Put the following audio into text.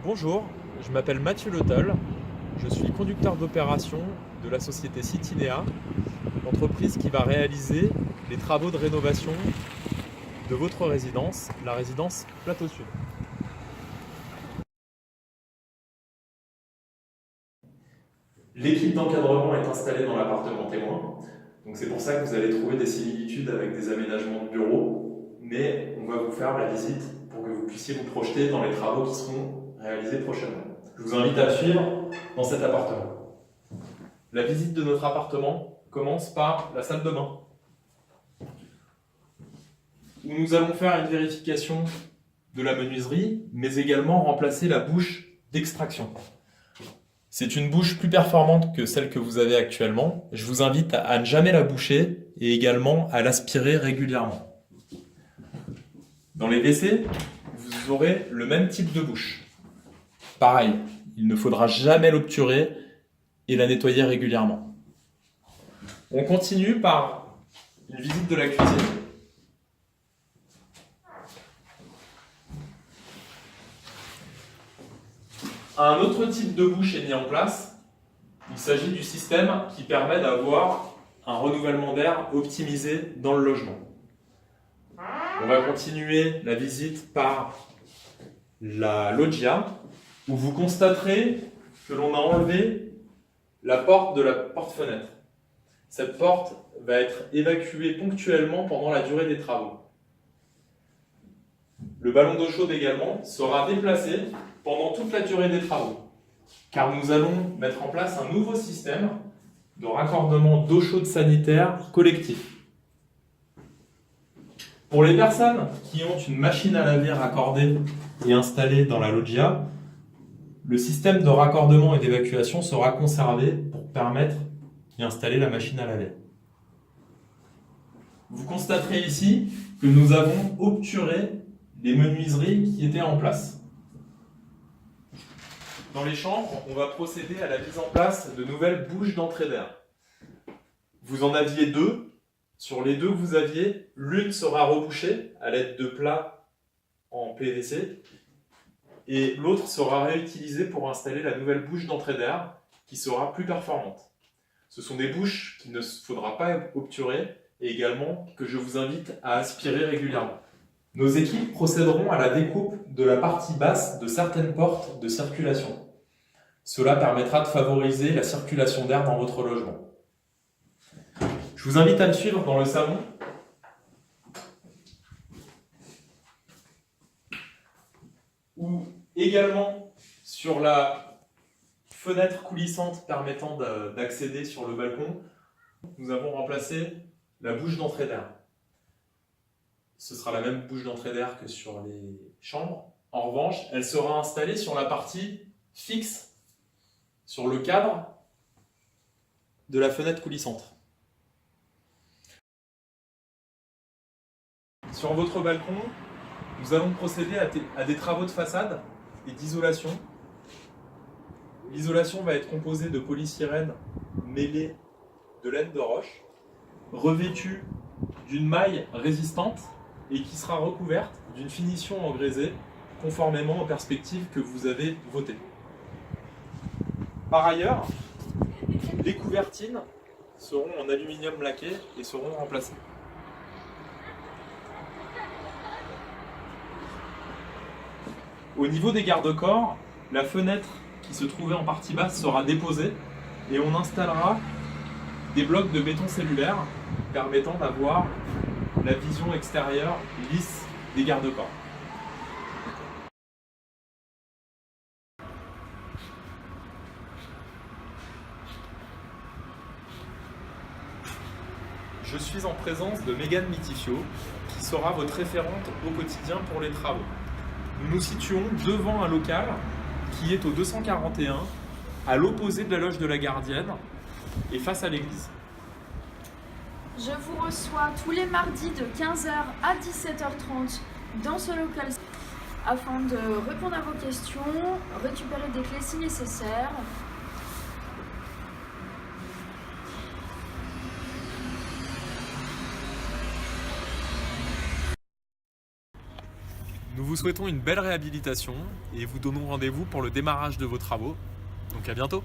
Bonjour, je m'appelle Mathieu Leteul, je suis conducteur d'opération de la société Citinea, l'entreprise qui va réaliser les travaux de rénovation de votre résidence, la résidence Plateau Sud. L'équipe d'encadrement est installée dans l'appartement témoin, donc c'est pour ça que vous allez trouver des similitudes avec des aménagements de bureaux, mais on va vous faire la visite pour que vous puissiez vous projeter dans les travaux qui seront réalisés prochainement. Je vous invite à me suivre dans cet appartement. La visite de notre appartement commence par la salle de bain, où nous allons faire une vérification de la menuiserie, mais également remplacer la bouche d'extraction. C'est une bouche plus performante que celle que vous avez actuellement. Je vous invite à ne jamais la boucher et également à l'aspirer régulièrement. Dans les WC, vous aurez le même type de bouche. Pareil, il ne faudra jamais l'obturer et la nettoyer régulièrement. On continue par une visite de la cuisine. Un autre type de bouche est mis en place. Il s'agit du système qui permet d'avoir un renouvellement d'air optimisé dans le logement. On va continuer la visite par la loggia, où vous constaterez que l'on a enlevé la porte de la porte-fenêtre. Cette porte va être évacuée ponctuellement pendant la durée des travaux. Le ballon d'eau chaude également sera déplacé pendant toute la durée des travaux, car nous allons mettre en place un nouveau système de raccordement d'eau chaude sanitaire collectif. Pour les personnes qui ont une machine à laver raccordée et installée dans la loggia, le système de raccordement et d'évacuation sera conservé pour permettre d'y installer la machine à laver. Vous constaterez ici que nous avons obturé les menuiseries qui étaient en place. Dans les chambres, on va procéder à la mise en place de nouvelles bouches d'entrée d'air. Vous en aviez deux. Sur les deux que vous aviez, l'une sera rebouchée à l'aide de plats en PVC et l'autre sera réutilisée pour installer la nouvelle bouche d'entrée d'air qui sera plus performante. Ce sont des bouches qu'il ne faudra pas obturer et également que je vous invite à aspirer régulièrement. Nos équipes procéderont à la découpe de la partie basse de certaines portes de circulation. Cela permettra de favoriser la circulation d'air dans votre logement. Je vous invite à me suivre dans le salon où également sur la fenêtre coulissante permettant d'accéder sur le balcon, nous avons remplacé la bouche d'entrée d'air. Ce sera la même bouche d'entrée d'air que sur les chambres. En revanche, elle sera installée sur la partie fixe, sur le cadre de la fenêtre coulissante. Sur votre balcon, nous allons procéder à des travaux de façade et d'isolation. L'isolation va être composée de polystyrène mêlé de laine de roche, revêtue d'une maille résistante et qui sera recouverte d'une finition en grésé conformément aux perspectives que vous avez votées. Par ailleurs, les couvertines seront en aluminium laqué et seront remplacées. Au niveau des garde-corps, la fenêtre qui se trouvait en partie basse sera déposée et on installera des blocs de béton cellulaire permettant d'avoir la vision extérieure lisse des garde-corps. Je suis en présence de Mégane Mitifio, qui sera votre référente au quotidien pour les travaux. Nous nous situons devant un local qui est au 241, à l'opposé de la loge de la gardienne et face à l'église. Je vous reçois tous les mardis de 15h à 17h30 dans ce local afin de répondre à vos questions, récupérer des clés si nécessaire. Nous vous souhaitons une belle réhabilitation et vous donnons rendez-vous pour le démarrage de vos travaux. Donc à bientôt!